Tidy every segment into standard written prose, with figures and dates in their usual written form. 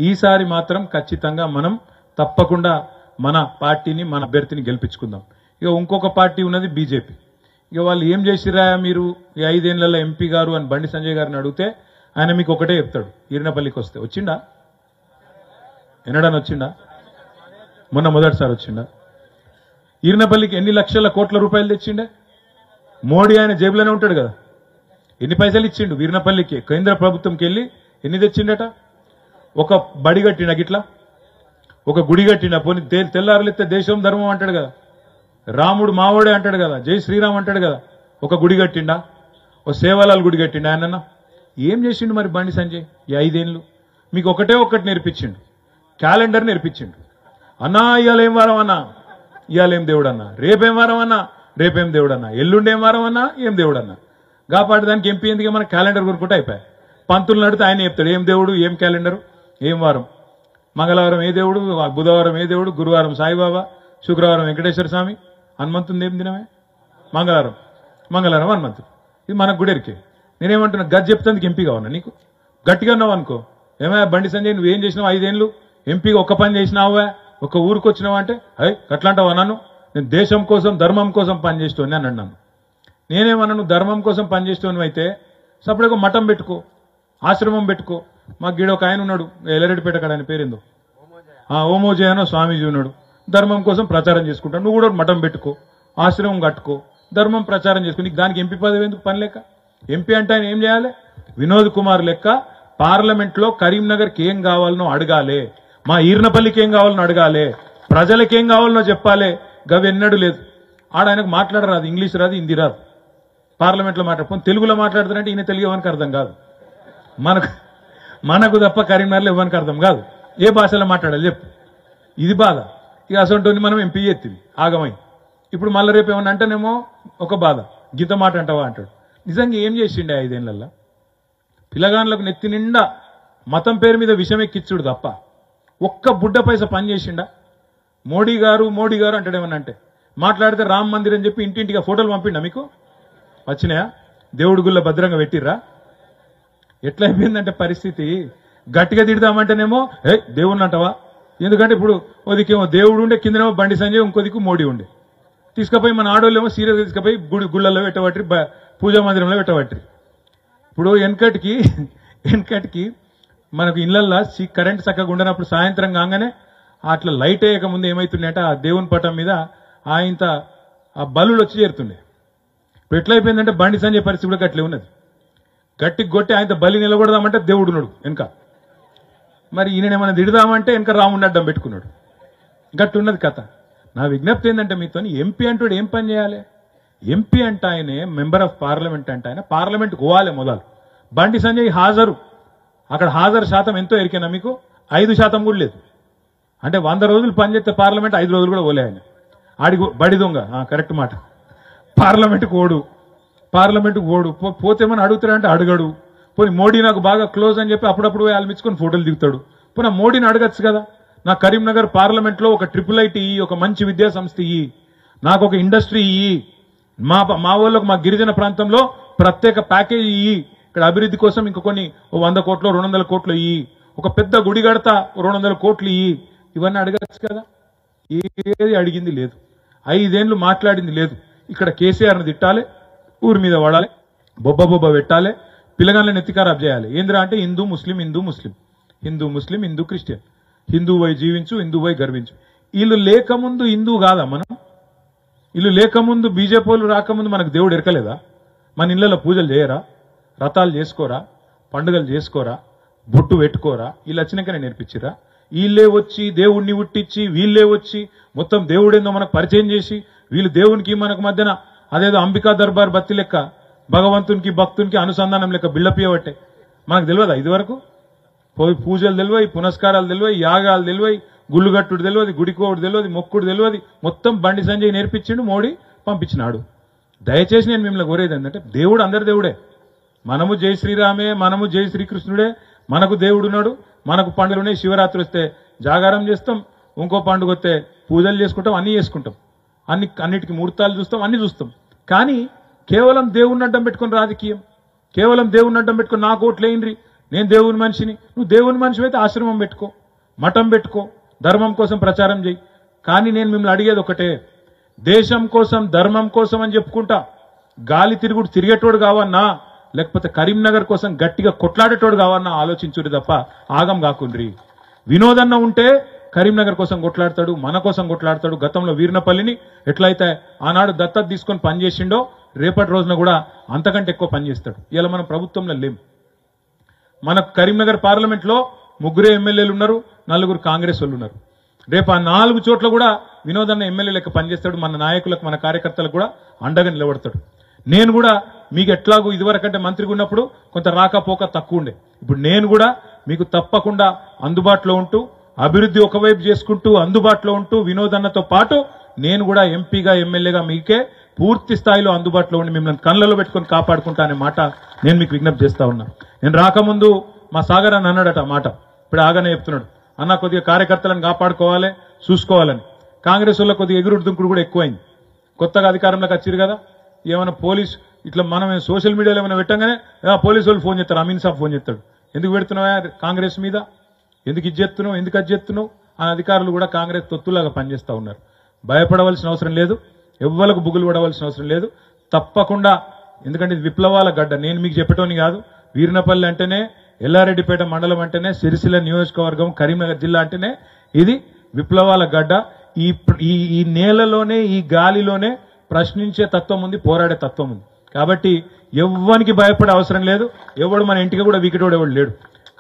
ఈసారి మాత్రం ఖచ్చితంగా మనం తప్పకుండా మన పార్టీని మన అభ్యర్థిని గెలిపించుకుందాం. ఇక ఇంకొక పార్టీ ఉన్నది బీజేపీ. ఇక వాళ్ళు ఏం చేసిరా మీరు ఈ 5 ఏళ్లలో ఎంపీ గారు అని బండి సంజయ్ గారిని అడిగితే ఆయన మీకు ఒకటే చెప్తాడు, ఈర్నపల్లికి వస్తే వచ్చిండా, ఎన్నడని వచ్చిండా, మొన్న మొదటిసారి వచ్చిండా. ఈర్నపల్లికి ఎన్ని లక్షల కోట్ల రూపాయలు తెచ్చిండే? మోడీ ఆయన జేబులోనే ఉంటాడు కదా. ఎన్ని పైసలు ఇచ్చిండు వీర్నపల్లికి? కేంద్ర ప్రభుత్వంకి వెళ్ళి ఎన్ని తెచ్చిండట? ఒక బడి కట్టిండ, గిట్లా ఒక గుడి కట్టిండ. పోనీ తెల్లారులెత్తే దేశం ధర్మం అంటాడు కదా, రాముడు మావోడే అంటాడు కదా, జై శ్రీరామ్ అంటాడు కదా. ఒక గుడి కట్టిండా? ఓ సేవలాల గుడి కట్టిండా ఆయన? ఏం చేసిండు మరి బండి సంజయ్ ఈ 5 ఏళ్ళు? మీకు ఒకటే ఒక్కటి నేర్పించిండు, క్యాలెండర్ నేర్పించిండు. అన్నా ఇవాళ ఏం వారం అన్నా, ఇవాళ ఏం దేవుడు అన్నా, రేపేం వారం అన్నా, రేపేం దేవుడు అన్నా, ఎల్లుండేం వారం అన్నా, ఏం దేవుడు అన్నా. కాబట్టి దానికి ఎంపీ ఎందుకు మన క్యాలెండర్ కొనుక్కుంటే అయిపోయాయి. పంతులు నడితే ఆయన చెప్తాడు ఏం దేవుడు, ఏం క్యాలెండరు, ఏం వారం. మంగళవారం ఏ దేవుడు, బుధవారం ఏ దేవుడు, గురువారం సాయిబాబా, శుక్రవారం వెంకటేశ్వర స్వామి, హనుమంతుంది ఏం దినమే, మంగళవారం హనుమంతుడు. ఇది మనకు గుడెరికే. నేనేమంటున్నా, గది చెప్తానికి ఎంపీ కావన్నా నీకు? గట్టిగా ఉన్నావు అనుకో, ఏమయ్యా బండి సంజయ్ నువ్వేం చేసినావు 5 ఏళ్ళు? ఎంపీగా ఒక్క పని చేసినావా? ఒక ఊరికి వచ్చినావా అంటే అట్లాంటావా? నేను దేశం కోసం ధర్మం కోసం పనిచేస్తోని అని అన్నాను. నేనేమన్నా, నువ్వు ధర్మం కోసం పనిచేస్తోని అయితే సపరేట్గా మఠం పెట్టుకో, ఆశ్రమం పెట్టుకో. మాకు గీడ ఒక ఆయన ఉన్నాడు ఎల్లరెడ్డిపేట కాడ, ఆయన పేరేందో ఓమోజయనో స్వామీజీ ఉన్నాడు, ధర్మం కోసం ప్రచారం చేసుకుంటాడు. నువ్వు కూడా మఠం పెట్టుకో, ఆశ్రమం కట్టుకో, ధర్మం ప్రచారం చేసుకో. నీకు దానికి ఎంపీ పదవి ఎందుకు? పని లేక. ఎంపీ అంటే ఆయన ఏం చేయాలి? వినోద్ కుమార్ లెక్క పార్లమెంట్ లో కరీంనగర్కి ఏం కావాలనో అడగాలి, మా ఈర్నపల్లికి ఏం కావాలనో అడగాలి, ప్రజలకి ఏం కావాలనో చెప్పాలి. గవి ఎన్నడూ లేదు. ఆడ ఆయనకు మాట్లాడరాదు, ఇంగ్లీష్ రాదు, హిందీ రాదు. పార్లమెంట్ లో మాట్లాడుకుని తెలుగులో మాట్లాడుతారంటే ఈయన తెలుగు ఎవరికి అర్థం కాదు. మనకు తప్ప కరీంనగర్లో ఎవరికి అర్థం కాదు. ఏ భాషలో మాట్లాడాలి చెప్పు? ఇది బాధ. ఇక అసలు మనం ఎంపీ ఎత్తివి ఆగమై. ఇప్పుడు మళ్ళీ రేపు ఏమన్నా అంటేనేమో ఒక బాధ, గీత మాట అంటావా అంటాడు. నిజంగా ఏం చేసిండే 5 ఏళ్లలో? పిల్లగాన్లకు నెత్తి నిండా మతం పేరు మీద విషం ఎక్కిచ్చుడు తప్ప ఒక్క బుడ్డ పైస పని చేసిండా? మోడీ గారు అంటాడేమన్నా అంటే మాట్లాడితే రామ్ మందిర్ అని చెప్పి ఇంటింటిగా ఫోటోలు పంపిండా మీకు? వచ్చినాయా? దేవుడి గుళ్ళ భద్రంగా పెట్టిర్రా? ఎట్లయిపోయిందంటే పరిస్థితి, గట్టిగా తిడదామంటేనేమో దేవుడిని అంటావా? ఎందుకంటే ఇప్పుడు ఓదికేమో దేవుడు ఉండే, కిందనేమో బండి సంజయ్, ఇంకోదికు మోడీ ఉండే. తీసుకుపోయి మన ఆడోళ్ళేమో సీరియస్గా తీసుకుపోయి గుళ్ళల్లో పెట్టబట్టి, పూజా మందిరంలో పెట్టబట్టి. ఇప్పుడు వెనకటికి మనకు ఇళ్లల్లో కరెంట్ చక్కగా ఉండనప్పుడు సాయంత్రం కాగానే అట్లా లైట్ వేయక ముందు ఏమైతుండే ఆ దేవుని పటం మీద ఆయంత ఆ బలులు వచ్చి చేరుతుండే. ఇప్పుడు ఎట్లయిపోయిందంటే బండి సంజయ్ పరిస్థితి కూడా గట్లే ఉన్నది. గట్టికి కొట్టి ఆయన బలి నిలబడదామంటే దేవుడు ఉన్నాడు వెనక. మరి ఈయనేమన్నా తిడదామంటే వెనక రాముడిని అడ్డం పెట్టుకున్నాడు. గట్టున్నది కథ. నా విజ్ఞప్తి ఏంటంటే మీతో, ఎంపీ అంటాడు ఏం పని చేయాలి? ఎంపీ అంటే ఆయనే మెంబర్ ఆఫ్ పార్లమెంట్ అంటే ఆయన పార్లమెంట్ పోవాలి మొదలు. బండి సంజయ్ హాజరు, అక్కడ హాజరు శాతం ఎంతో ఎరికేనా మీకు? 5% కూడా లేదు. అంటే 100 రోజులు పనిచేస్తే పార్లమెంట్ 5 రోజులు కూడా పోలే ఆయన. ఆడికి బడి దొంగ, కరెక్ట్ మాట. పార్లమెంట్కి ఓడు పోతేమని అడుగుతాడంటే అడగడు. పోనీ మోడీ నాకు బాగా క్లోజ్ అని చెప్పి అప్పుడప్పుడు ఆల్మించుకొని ఫోటోలు దిగుతాడు. పోనీ మోడీని అడగచ్చు కదా, నా కరీంనగర్ పార్లమెంట్ లో ఒక IIIT ఇయ్యి, ఒక మంచి విద్యా సంస్థ ఇయ్యి, నాకు ఒక ఇండస్ట్రీ ఇయ్యి, మా వాళ్ళకు మా గిరిజన ప్రాంతంలో ప్రత్యేక ప్యాకేజీ ఇయ్యి, ఇక్కడ అభివృద్ధి కోసం ఇంక కొన్ని 100 కోట్లు 200 కోట్లు ఇయ్యి, ఒక పెద్ద గుడి కడతా 200 కోట్లు ఇయ్యి, ఇవన్నీ అడగచ్చు కదా. ఏది అడిగింది లేదు, 5 ఏళ్లు మాట్లాడింది లేదు. ఇక్కడ కేసీఆర్ని తిట్టాలి, ఊరి మీద వాడాలి, బొబ్బ పెట్టాలి, పిల్లగాళ్ళని ఎత్తి ఖరాబ్ చేయాలి. ఏంద్రా అంటే హిందూ ముస్లిం, హిందూ క్రిస్టియన్, హిందువై జీవించు, హిందువై గర్వించు. వీళ్ళు లేకముందు హిందూ కాదా మనం? వీళ్ళు లేకముందు, బీజేపీ వాళ్ళు రాకముందు మనకు దేవుడు ఎరకలేదా? మన ఇళ్లలో పూజలు చేయరా, వ్రతాలు చేసుకోరా, పండుగలు చేసుకోరా, బొట్టు పెట్టుకోరా? వీళ్ళు వచ్చినాకనే నేర్పించిరా? వీళ్ళే వచ్చి దేవుణ్ణి ఉట్టించి, వీళ్ళే వచ్చి మొత్తం దేవుడేందో మనకు పరిచయం చేసి, వీళ్ళు దేవునికి మనకు మధ్యన అదేదో అంబికా దర్బార్ బత్తి లెక్క భగవంతునికి భక్తునికి అనుసంధానం లెక్క బిళ్ళపియబట్టే. మనకు తెలియదా ఇది వరకు? పూజలు తెలివై, పునస్కారాలు తెలివై, యాగాలు తెలివై, గుళ్ళుగట్టుడు తెలియదు, గుడికోడు తెలియదు, మొక్కుడు తెలియదు. మొత్తం బండి సంజయ్ నేర్పించిండు, మోడీ పంపించినాడు. దయచేసి నేను మిమ్మల్ని కోరేది ఏంటంటే, దేవుడు అందరి దేవుడే. మనము జై శ్రీరామే, మనము జై శ్రీకృష్ణుడే. మనకు దేవుడు ఉన్నాడు, మనకు పండుగలున్నాయి. శివరాత్రి వస్తే జాగారం చేస్తాం, ఇంకో పండుగ వస్తే పూజలు చేసుకుంటాం, అన్ని చేసుకుంటాం, అన్నిటికీ ముహూర్తాలు చూస్తాం, అన్ని చూస్తాం. కానీ కేవలం దేవుణ్ణి అడ్డం పెట్టుకుని రాజకీయం, కేవలం దేవుణ్ణి అడ్డం పెట్టుకుని నాకు ఓట్లేయండి, నేను దేవుని మనిషిని, నువ్వు దేవుని మనిషి అయితే ఆశ్రమం పెట్టుకో, మఠం పెట్టుకో, ధర్మం కోసం ప్రచారం చేయి. కానీ నేను మిమ్మల్ని అడిగేది ఒకటే, దేశం కోసం ధర్మం కోసం అని చెప్పుకుంటా గాలి తిరుగుడు తిరిగేటోడు కావన్నా, లేకపోతే కరీంనగర్ కోసం గట్టిగా కొట్లాడేటోడు కావన్నా ఆలోచించుడి తప్ప ఆగం కాకుండ్రి. వినోదన్న ఉంటే కరీంనగర్ కోసం కొట్లాడతాడు, మన కోసం కొట్లాడతాడు. గతంలో వీర్నపల్లిని ఎట్లయితే ఆనాడు దత్తత తీసుకొని పనిచేసిండో రేపటి రోజున కూడా అంతకంటే ఎక్కువ పనిచేస్తాడు. ఇలా మనం ప్రభుత్వంలో లేం. మనకు కరీంనగర్ పార్లమెంట్ లో 3 ఎమ్మెల్యేలు ఉన్నారు, 4 కాంగ్రెస్ వాళ్ళు ఉన్నారు. రేపు ఆ 4 చోట్ల కూడా వినోదన్న ఎమ్మెల్యే లెక్క పనిచేస్తాడు. మన నాయకులకు మన కార్యకర్తలకు కూడా అండగా నిలబడతాడు. నేను కూడా మీకు ఎట్లాగూ ఇదివరకంటే మంత్రిగా ఉన్నప్పుడు కొంత రాకపోక తక్కువ ఉండే, ఇప్పుడు నేను కూడా మీకు తప్పకుండా అందుబాటులో ఉంటూ అభివృద్ధి ఒకవైపు చేసుకుంటూ అందుబాటులో ఉంటూ వినోదన్నతో పాటు నేను కూడా ఎంపీగా ఎమ్మెల్యేగా మీకే పూర్తి స్థాయిలో అందుబాటులో ఉండి మిమ్మల్ని కళ్ళలో పెట్టుకొని కాపాడుకుంటా అనే మాట నేను మీకు విజ్ఞప్తి చేస్తా ఉన్నా. నేను రాకముందు మా సాగర్ అని అన్నాడట మాట, ఇప్పుడు ఆగానే చెప్తున్నాడు, అన్న కొద్దిగా కార్యకర్తలను కాపాడుకోవాలి చూసుకోవాలని. కాంగ్రెస్ వల్ల కొద్దిగా ఎగురుడు దుంకుడు కూడా ఎక్కువైంది. కొత్తగా అధికారంలోకి వచ్చారు కదా, ఏమైనా పోలీస్ ఇట్లా మనం సోషల్ మీడియాలో ఏమైనా పెట్టంగానే పోలీసు వాళ్ళు ఫోన్ చేస్తారు, అమీన్ సాబ్ ఫోన్ చేస్తాడు, ఎందుకు పెడుతున్నావా కాంగ్రెస్ మీద, ఎందుకు ఇది చేస్తున్నావు, ఎందుకు అది చేస్తున్నావు ఆ అధికారులు కూడా కాంగ్రెస్ తొత్తులాగా పనిచేస్తూ ఉన్నారు. భయపడవలసిన అవసరం లేదు, ఎవ్వలకు బుగులు పడవలసిన అవసరం లేదు. తప్పకుండా, ఎందుకంటే ఇది విప్లవాల గడ్డ. నేను మీకు చెప్పేటోని కాదు. వీర్నపల్లి అంటేనే, ఎల్లారెడ్డిపేట మండలం అంటేనే, సిరిసిల్ల నియోజకవర్గం, కరీంనగర్ జిల్లా అంటేనే ఇది విప్లవాల గడ్డ. ఈ నేలలోనే, ఈ గాలిలోనే ప్రశ్నించే తత్వం ఉంది, పోరాడే తత్వం ఉంది. కాబట్టి ఎవ్వనికి భయపడే అవసరం లేదు. ఎవడు మన ఇంటికి కూడా వీకిటోడు ఎవడు లేడు.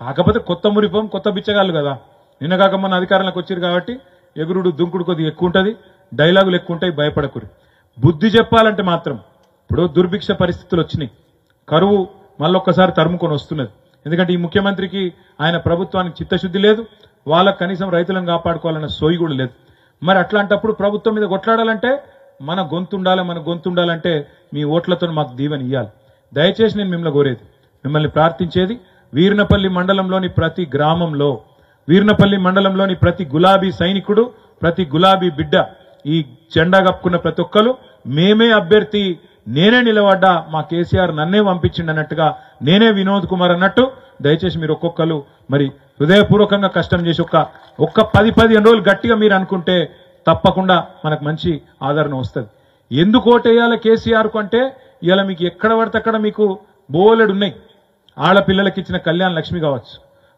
కాకపోతే కొత్త మురిపం, కొత్త బిచ్చగాళ్ళు కదా, నిన్న కాక మన అధికారంలోకి వచ్చారు కాబట్టి ఎగురుడు దుంకుడు కొద్దిగా ఎక్కువ ఉంటుంది, డైలాగులు ఎక్కువ ఉంటాయి, భయపడకురి. బుద్ధి చెప్పాలంటే మాత్రం ఇప్పుడు దుర్భిక్ష పరిస్థితులు వచ్చినాయి, కరువు మళ్ళొక్కసారి తరుముకొని వస్తున్నది. ఎందుకంటే ఈ ముఖ్యమంత్రికి, ఆయన ప్రభుత్వానికి చిత్తశుద్ధి లేదు, వాళ్ళకు కనీసం రైతులను కాపాడుకోవాలన్న సోయి కూడా లేదు. మరి అట్లాంటప్పుడు ప్రభుత్వం మీద కొట్లాడాలంటే మన గొంతుండాలంటే మీ ఓట్లతో మాకు దీవెన ఇవ్వాలి. దయచేసి నేను మిమ్మల్ని కోరేది, మిమ్మల్ని ప్రార్థించేది, వీర్నపల్లి మండలంలోని ప్రతి గ్రామంలో, వీర్నపల్లి మండలంలోని ప్రతి గులాబీ సైనికుడు, ప్రతి గులాబీ బిడ్డ, ఈ జెండా కప్పుకున్న ప్రతి ఒక్కరు మేమే అభ్యర్థి, నేనే నిలబడ్డా, మా కేసీఆర్ నన్నే పంపించిండి అన్నట్టుగా, నేనే వినోద్ కుమార్ అన్నట్టు దయచేసి మీరు ఒక్కొక్కరు మరి హృదయపూర్వకంగా కష్టం చేసి ఒక్క 10-15 రోజులు గట్టిగా మీరు అనుకుంటే తప్పకుండా మనకు మంచి ఆదరణ వస్తుంది. ఎందుకు ఓటేయాలి కేసీఆర్కు అంటే, ఇలా మీకు ఎక్కడ పడితే అక్కడ మీకు బోలెడు ఉన్నాయి. ఆడపిల్లలకి ఇచ్చిన కళ్యాణ లక్ష్మి కావచ్చు,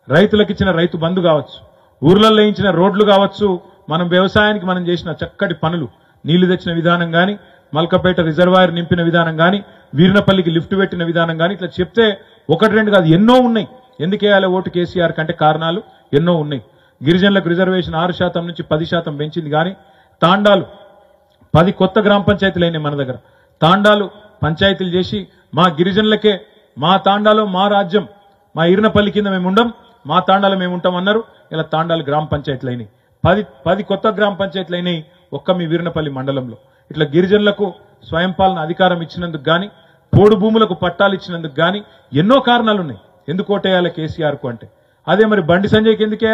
రైతులకు ఇచ్చిన రైతు బంధు కావచ్చు, ఊర్లలో ఇచ్చిన రోడ్లు కావచ్చు, మనం వ్యవసాయానికి మనం చేసిన చక్కటి పనులు, నీళ్లు తెచ్చిన విధానం కానీ, మల్కపేట రిజర్వాయర్ నింపిన విధానం కానీ, వీర్నపల్లికి లిఫ్ట్ పెట్టిన విధానం కానీ, ఇట్లా చెప్తే 1-2 కాదు, ఎన్నో ఉన్నాయి. ఎందుకేయాలి ఓటు కేసీఆర్ కంటే కారణాలు ఎన్నో ఉన్నాయి. గిరిజనులకు రిజర్వేషన్ 6% నుంచి 10% పెంచింది కానీ, తాండాలు 10 కొత్త గ్రామ పంచాయతీలు అయినాయి మన దగ్గర. తాండాలు పంచాయతీలు చేసి మా గిరిజనులకే, మా తాండాలో మా రాజ్యం, మా ఈర్నపల్లి కింద మేము ఉండం, మా తాండాలో మేము ఉంటాం అన్నారు. ఇలా తాండాలు గ్రామ పంచాయతీలు అయినాయి, 10 కొత్త గ్రామ పంచాయతీలు అయినాయి ఒక్క మీ వీర్నపల్లి మండలంలో. ఇట్లా గిరిజనులకు స్వయం పాలన అధికారం ఇచ్చినందుకు కానీ, పోడు భూములకు పట్టాలు ఇచ్చినందుకు కానీ ఎన్నో కారణాలు ఉన్నాయి ఎందుకు ఓటేయాలి కేసీఆర్కు అంటే. అదే మరి బండి సంజయ్కి ఎందుకే